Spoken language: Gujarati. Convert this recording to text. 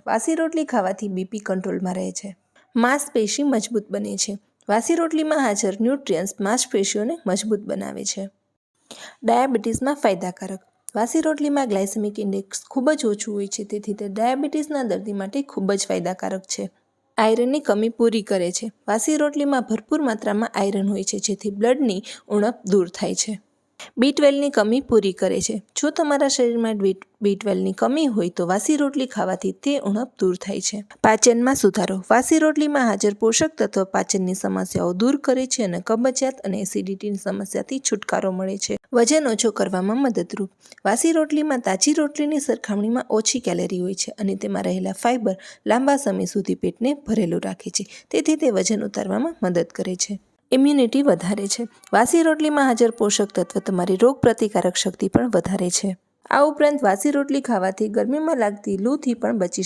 વાસી રોટલી ખાવાથી બીપી કંટ્રોલમાં રહે છે. માંસપેશી મજબૂત બને છે. વાસી રોટલીમાં હાજર ન્યુટ્રિયન્ટ્સ માંસપેશીઓને મજબૂત બનાવે છે. ડાયાબિટીસમાં ફાયદાકારક. વાસી રોટલીમાં ગ્લાયસેમિક ઇન્ડેક્સ ખૂબ જ ઓછું હોય છે, તેથી તે ડાયાબિટીસના દર્દી માટે ખૂબ જ ફાયદાકારક છે. આયરનની કમી પૂરી કરે છે. વાસી રોટલીમાં ભરપૂર માત્રામાં આયરન હોય છે, જેથી બ્લડની ઉણપ દૂર થાય છે. B12ની કમી પૂરી કરે છે. જો તમારા શરીરમાં B12ની કમી હોય તો વાસી રોટલી ખાવાથી તે ઉણપ દૂર થાય છે. પાચનમાં સુધારો. વાસી રોટલીમાં હાજર પોષક તત્વ પાચનની સમસ્યાઓ દૂર કરે છે અને કબજિયાત અને એસિડિટીની સમસ્યાથી છુટકારો મળે છે. વજન ઓછો કરવામાં મદદરૂપ. વાસી રોટલીમાં તાજી રોટલીની સરખામણીમાં ઓછી કેલરી હોય છે અને તેમાં રહેલા ફાઇબર લાંબા સમય સુધી પેટને ભરેલું રાખે છે, તેથી તે વજન ઉતારવામાં મદદ કરે છે. ઇમ્યુનિટી વધારે છે. વાસી રોટલીમાં હાજર પોષક તત્વ તમારી રોગપ્રતિકારક શક્તિ પણ વધારે છે. આ ઉપરાંત વાસી રોટલી ખાવાથી ગરમીમાં લાગતી લૂથી પણ બચી